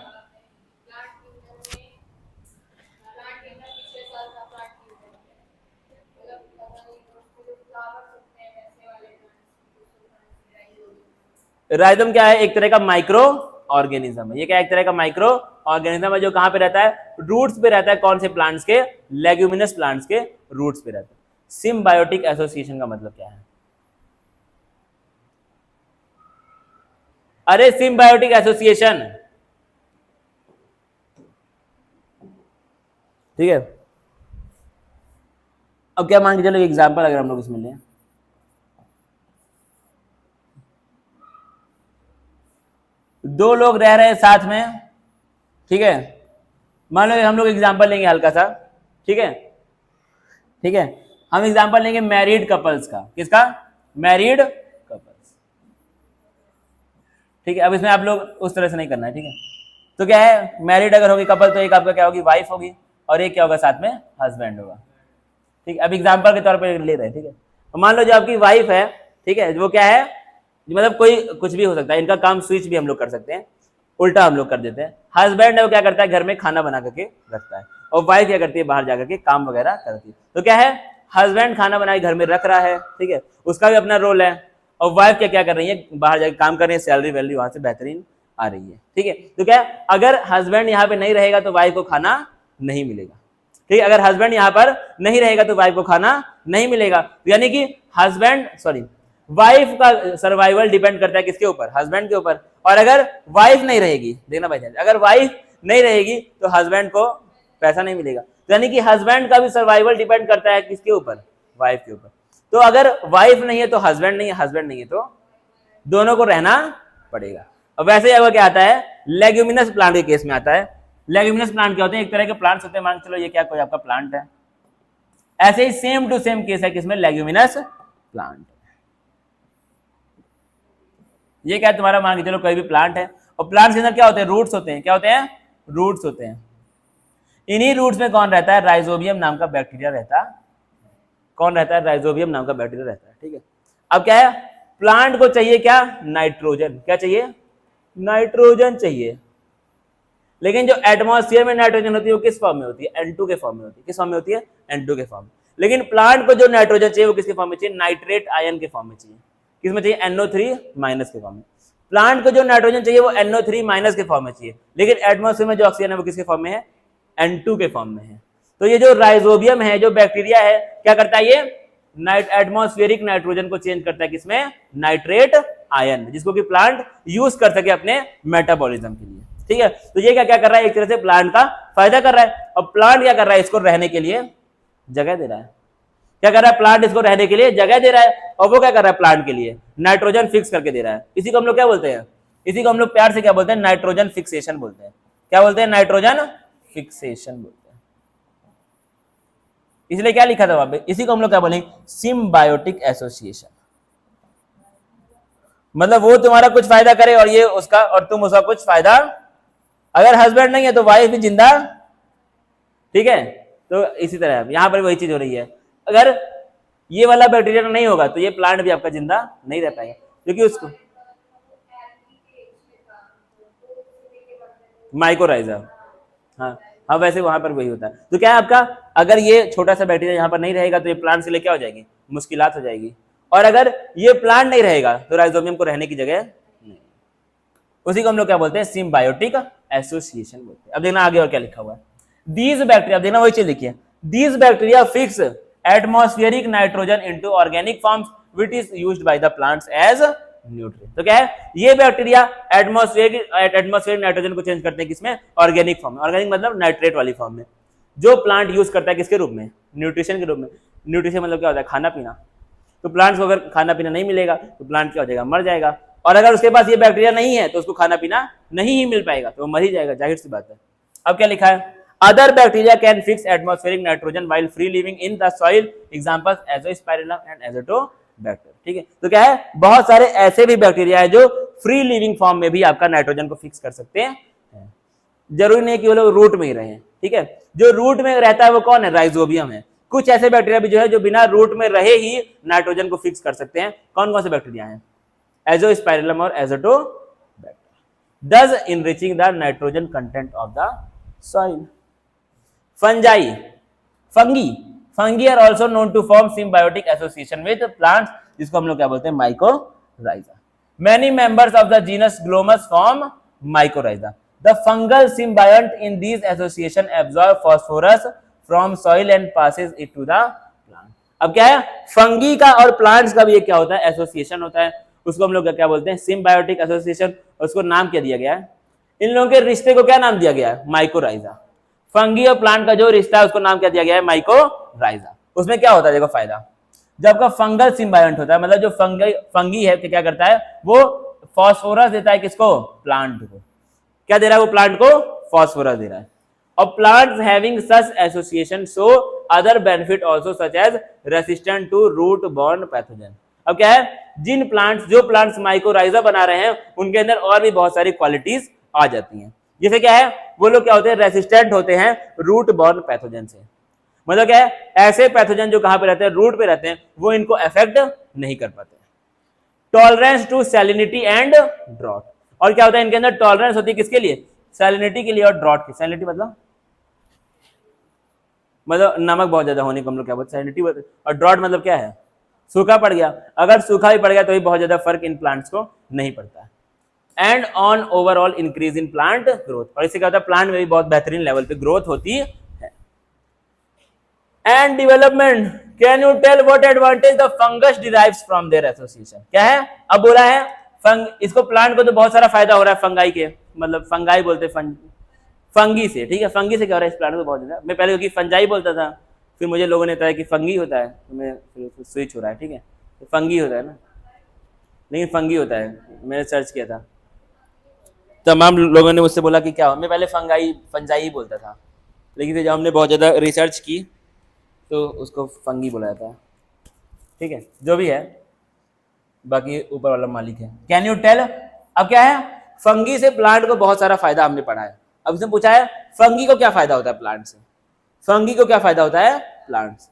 [SPEAKER 1] राइजोम क्या है, एक तरह का माइक्रो ऑर्गेनिज्म है। ये क्या है, एक तरह का माइक्रो ऑर्गेनिज्म है जो कहां पे रहता है, रूट्स पे रहता है। कौन से प्लांट्स के, लेग्यूमिनस प्लांट्स के रूट्स पे रहता है। सिम्बायोटिक एसोसिएशन का मतलब क्या है, अरे सिम्बायोटिक एसोसिएशन, ठीक है। अब क्या मान के चलो एग्जांपल अगर हम लोग इसमें लें, दो लोग रह रहे हैं साथ में, ठीक है। मान लो हम लोग एग्जांपल लेंगे हल्का सा, ठीक है, ठीक है। हम एग्जांपल लेंगे मैरिड कपल्स का, किसका, मैरिड कपल्स, ठीक है। अब इसमें आप लोग उस तरह से नहीं करना है, ठीक है। तो क्या है, मैरिड अगर होगी कपल तो एक आपका क्या होगी, वाइफ होगी, और एक क्या होगा साथ में, हस्बैंड होगा, ठीक है। अब एग्जाम्पल के तौर पर ले रहे हैं, ठीक है। मान लो जो आपकी वाइफ है, ठीक है, वो क्या है, मतलब कोई कुछ भी हो सकता है, इनका काम स्विच भी हम लोग कर सकते हैं, उल्टा हम लोग कर देते हैं। हस्बैंड है वो क्या करता है, घर में खाना बना करके रखता है, और वाइफ क्या करती है, बाहर जाकर के काम वगैरह करती है। तो क्या है, हस्बैंड खाना बना के घर में रख रहा है, ठीक है, उसका भी अपना रोल है, और वाइफ क्या क्या कर रही है, बाहर जाकर काम कर रही है, सैलरी वैलरी वहां से बेहतरीन आ रही है, ठीक है। तो क्या है, अगर हस्बैंड यहाँ पे नहीं रहेगा तो वाइफ को खाना नहीं मिलेगा, ठीक है। अगर हस्बैंड यहाँ पर नहीं रहेगा तो वाइफ को खाना नहीं मिलेगा। यानी कि हस्बैंड, सॉरी, वाइफ का सर्वाइवल डिपेंड करता है किसके ऊपर, हस्बैंड के ऊपर। और अगर वाइफ नहीं रहेगी, देखना भाई, अगर वाइफ नहीं रहेगी तो हस्बैंड को पैसा नहीं मिलेगा। यानी कि हस्बैंड का भी सर्वाइवल डिपेंड करता है किसके ऊपर, वाइफ के ऊपर। तो अगर वाइफ नहीं है तो हस्बैंड नहीं है, हस्बैंड नहीं है तो दोनों को रहना पड़ेगा। और वैसे अगर क्या आता है, लेग्यूमिनस प्लांट के केस में आता है। लेग्यूमिनस प्लांट क्या होते हैं, एक तरह के प्लांट्स होते हैं, मान चलो ये क्या कोई आपका प्लांट है, ऐसे ही सेम टू सेम केस है किसमें, लेग्यूमिनस प्लांट। ये क्या है, तुम्हारा मान के चलो कोई भी प्लांट है, और प्लांट्स के अंदर क्या होते हैं, रूट्स होते हैं, क्या होते हैं, रूट्स होते हैं। इन्हीं रूट्स में कौन रहता है, राइजोबियम नाम का बैक्टीरिया रहता है। कौन रहता है, राइजोबियम नाम का बैक्टीरिया रहता है, ठीक है। अब क्या है, प्लांट को चाहिए क्या, नाइट्रोजन, क्या चाहिए, नाइट्रोजन चाहिए। लेकिन जो एटमॉस्फेयर में नाइट्रोजन होती है वो किस फॉर्म में होती है, N2 के फॉर्म में होती है। किस फॉर्म में होती है, N2 के फॉर्म में। लेकिन प्लांट को जो नाइट्रोजन चाहिए वो किसके फॉर्म में चाहिए, नाइट्रेट आयन के फॉर्म में चाहिए। किसमें चाहिए, NO3 माइनस के फॉर्म में। प्लांट को जो नाइट्रोजन चाहिए वो NO3 माइनस के फॉर्म में चाहिए, लेकिन एटमॉस्फेयर में जो ऑक्सीजन है वो किसके फॉर्म में है, N2 के फॉर्म में है। तो ये जो राइजोबियम है, जो बैक्टीरिया है, क्या करता है, ये एटमॉस्फेरिक नाइट्रोजन को चेंज करता है किसमें, नाइट्रेट आयन, जिसको कि प्लांट यूज कर सके अपने मेटाबॉलिज्म के लिए, ठीक है। तो ये क्या क्या कर रहा है, एक तरह से प्लांट का फायदा कर रहा है। और प्लांट क्या कर रहा है, इसको रहने के लिए जगह दे रहा है। क्या कर रहा है, प्लांट इसको रहने के लिए जगह दे रहा है। और वो क्या कर रहा है, प्लांट के लिए नाइट्रोजन फिक्स करके दे रहा है। इसी को हम लोग क्या बोलते हैं, इसी को हम लोग प्यार से क्या बोलते हैं, नाइट्रोजन फिक्सेशन बोलते हैं। क्या बोलते हैं, नाइट्रोजन फिक्सेशन बोलते हैं। इसलिए क्या लिखा था वहां पे, इसी को हम लोग क्या बोलेंगे, सिम्बायोटिक एसोसिएशन। मतलब वो तुम्हारा कुछ फायदा करे और ये उसका, और तुम उसका कुछ फायदा। अगर हस्बैंड नहीं है तो वाइफ भी जिंदा, ठीक है। तो इसी तरह यहां पर वही चीज हो रही है। अगर ये वाला बैक्टीरिया नहीं होगा तो ये प्लांट भी आपका जिंदा नहीं रह पाएगा, क्योंकि उसको माइकोराइजा, हाँ हाँ, वैसे वहां पर वही होता है। तो क्या है आपका, अगर ये छोटा सा बैक्टीरिया यहाँ पर नहीं रहेगा तो ये प्लांट के लिए क्या हो जाएगी, मुश्किलात हो जाएगी। और अगर ये प्लांट नहीं रहेगा तो राइजोबियम को रहने की जगह नहीं। उसी को हम लोग क्या बोलते हैं, सिम्बायोटिक एसोसिएशन बोलते हैं। अब देखना आगे और क्या लिखा हुआ है, दीज बैक्टीरिया, देखना वही चीज लिखिए, these bacteria fix atmospheric nitrogen into organic forms which is used by the plants as nutrient. तो क्या है, ये बैक्टीरिया एटमॉस्फेरिक नाइट्रोजन को चेंज करते हैं किसमें, ऑर्गेनिक फॉर्म में। ऑर्गेनिक मतलब नाइट्रेट वाली फॉर्म में, जो प्लांट यूज करता है किसके रूप में, न्यूट्रिशन के रूप में। न्यूट्रिशन मतलब क्या होता है, खाना पीना। तो प्लांट्स को अगर खाना पीना नहीं मिलेगा तो प्लांट क्या हो जाएगा, मर जाएगा। और अगर उसके पास ये बैक्टीरिया नहीं है तो उसको खाना पीना नहीं ही मिल पाएगा, तो वो मर ही जाएगा, जाहिर सी बात है। अब क्या लिखा है, other bacteria can fix atmospheric nitrogen while free living in the soil, examples azospirillum and azotobacter. ठीक है, तो क्या है, बहुत सारे ऐसे भी बैक्टीरिया है जो फ्री लिविंग फॉर्म में भी आपका नाइट्रोजन को फिक्स कर सकते हैं। जरूरी नहीं कि वो लोग रूट में ही रहे। ठीक है, जो रूट में रहता है वो कौन है, राइजोबियम है। कुछ ऐसे बैक्टीरिया भी जो है जो बिना रूट में रहे ही नाइट्रोजन को फिक्स कर सकते हैं। कौन कौन से बैक्टीरिया हैं, एजोस्पाइरलम और Azotobacter. thus enriching the nitrogen content of the soil. Fungi are also known to form symbiotic association with plants, जिसको हम लोग क्या बोलते हैं, mycorrhiza. Many members of the genus Glomus form mycorrhiza. The fungal symbiont in these association absorb phosphorus from soil and passes it to the plant. अब क्या है, fungi का और प्लांट्स का भी ये क्या होता है, एसोसिएशन होता है। उसको हम लोग क्या बोलते हैं, सिम्बायोटिक एसोसिएशन। उसको नाम क्या दिया गया है, इन लोगों के रिश्ते को क्या नाम दिया गया है, माइकोराइजा। फंगी और प्लांट का जो रिश्ता है उसको नाम क्या दिया गया है, माइकोराइजा। उसमें क्या होता है, देखो फायदा, जब आपका फंगल सिम्बायोंट होता है, मतलब जो फंगी है क्या करता है, वो फॉस्फोरस देता है किसको, प्लांट को। क्या दे रहा है वो, प्लांट को फॉस्फोरस दे रहा है। और plants having such association show other benefit also such as resistant to root borne pathogen. अब क्या है, जो प्लांट्स माइकोराइजा बना रहे हैं उनके अंदर और भी बहुत सारी क्वालिटीज आ जाती हैं। जैसे क्या है, वो लोग क्या होते हैं, रेसिस्टेंट होते हैं रूट बॉर्न पैथोजन से। मतलब क्या है, ऐसे पैथोजन जो कहां पे रहते हैं, रूट पे रहते हैं, वो इनको अफेक्ट नहीं कर पाते। Tolerance to salinity and drought. और क्या होता है, इनके अंदर टॉलरेंस होती है किसके लिए, सैलिनिटी के लिए और ड्रॉट की। सैलिनिटी मतलब नमक बहुत ज्यादा होने को हम लोग क्या बोलते हैं, सैलिनिटी बोलते हैं। और ड्रॉट मतलब क्या है, सूखा पड़ गया। अगर सूखा भी पड़ गया तो भी बहुत ज्यादा फर्क इन प्लांट्स को नहीं पड़ता है। And on overall increase in plant growth. और इससे क्या होता है, प्लांट में भी बहुत बेहतरीन लेवल पे ग्रोथ होती है। And development, can you tell what advantage the fungus derives from their association. क्या है, अब बोला है इसको प्लांट को तो बहुत सारा फायदा हो रहा है फंगाई के, मतलब फंगाई बोलते फंगी से। ठीक है, फंगी से क्या हो रहा है, इस प्लांट को बहुत ज्यादा। मैं पहले क्योंकि फंजाई बोलता था, फिर मुझे लोगों ने बताया कि फंगी होता है, तो मैं फिर स्विच हो रहा है। ठीक है, तो फंगी होता है ना, लेकिन फंगी होता है, मैंने सर्च किया था, तमाम लोगों ने मुझसे बोला कि क्या हो, मैं पहले फंजाई बोलता था, लेकिन फिर जब हमने बहुत ज़्यादा रिसर्च की तो उसको फंगी बोला जाता है। ठीक है, जो भी है, बाकी ऊपर वाला मालिक है। कैन यू टेल, अब क्या है, फंगी से प्लांट को बहुत सारा फायदा हमने पढ़ा है। अब इसने पूछा है फंगी को क्या फायदा होता है प्लांट से, फंगी को क्या फायदा होता है प्लांट से।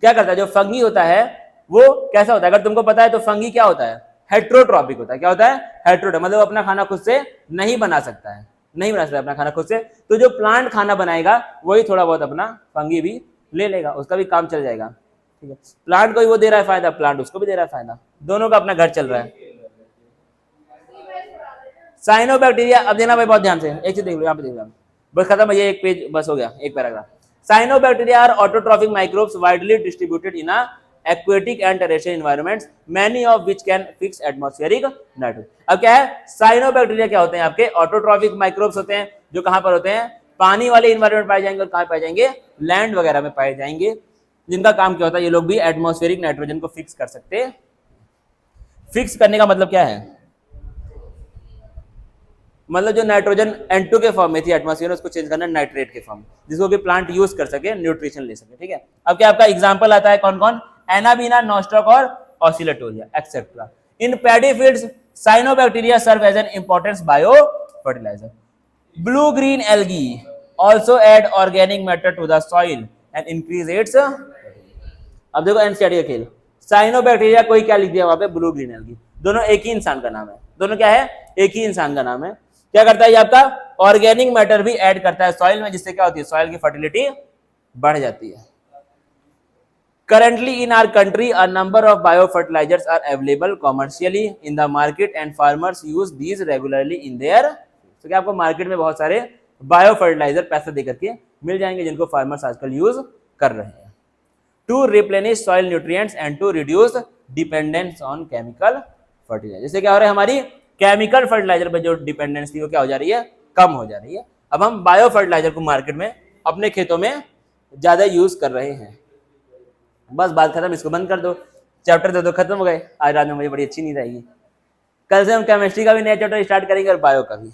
[SPEAKER 1] क्या करता है, जो फंगी होता है वो कैसा होता है, अगर तुमको पता है तो फंगी क्या होता है, हेट्रोट्रॉपिक होता है। क्या होता है, हेट्रोट्रॉपिक, मतलब अपना खाना खुद से नहीं बना सकता है, नहीं बना सकता अपना खाना खुद से। तो जो प्लांट खाना बनाएगा वही थोड़ा बहुत अपना फंगी भी ले लेगा, उसका भी काम चल जाएगा। ठीक है, प्लांट को ही वो दे रहा है फायदा, प्लांट उसको भी दे रहा है फायदा, दोनों का अपना घर चल रहा है। साइनोबैक्टीरिया, अब देना भाई बहुत ध्यान से, एक चीज देख लो, यहाँ पे देख लो, बस खत्म, ये एक पेज बस हो गया, एक paragraph. Cyanobacteria are autotrophic microbes widely distributed in aquatic and terrestrial environments, many of which can fix atmospheric nitrogen। अब क्या है, साइनोबैक्टीरिया क्या होते हैं, आपके ऑटोट्रॉफिक माइक्रोब्स होते हैं, जो कहां पर होते हैं, पानी वाले इन्वायरमेंट पाए जाएंगे, और कहां पाए जाएंगे, लैंड वगैरह में पाए जाएंगे, जिनका काम क्या होता है, ये लोग भी एटमॉस्फेरिक नाइट्रोजन को फिक्स कर सकते हैं। फिक्स करने का मतलब क्या है, मतलब जो नाइट्रोजन N2 के फॉर्म में थी एटमॉस्फेयर, उसको चेंज करना नाइट्रेट के फॉर्म, जिसको कि प्लांट यूज कर सके, न्यूट्रिशन ले सके। ठीक है, अब क्या आपका एग्जांपल आता है, कौन कौन, एनाबीना, नॉस्ट्रॉक और Oscillatoria etcetera. In paddy fields cyanobacteria serve as an important bio fertiliser. Blue green algae also add organic matter to the soil and increase its. अब देखो एनसीईआरटी का खेल, साइनोबैक्टीरिया कोई क्या लिख दिया वहां पे, ब्लू ग्रीन एल्गी, दोनों एक ही इंसान का नाम है, दोनों क्या है, एक ही इंसान का नाम है। क्या करता है ये आपका, ऑर्गेनिक मैटर भी ऐड करता है सॉइल में, जिससे क्या होती है, सॉइल की फर्टिलिटी बढ़ जाती है। Currently in our country, a number of biofertilizers are available commercially in the market and farmers use these regularly in their। तो क्या आपको मार्केट में बहुत सारे बायो फर्टिलाइजर पैसा देकर के मिल जाएंगे, जिनको फार्मर्स आजकल यूज कर रहे हैं। To replenish soil nutrients and to reduce dependence on chemical fertiliser. जैसे क्या हो रहा है, हमारी केमिकल फर्टिलाइजर पे जो डिपेंडेंसी वो क्या हो जा रही है, कम हो जा रही है। अब हम बायो फर्टिलाइजर को मार्केट में अपने खेतों में ज्यादा यूज कर रहे हैं। बस बात खत्म, इसको बंद कर दो, चैप्टर दो खत्म हो गए। आज रात में मुझे बड़ी अच्छी नींद आएगी। कल से हम केमिस्ट्री का भी नया चैप्टर स्टार्ट करेंगे और बायो का भी।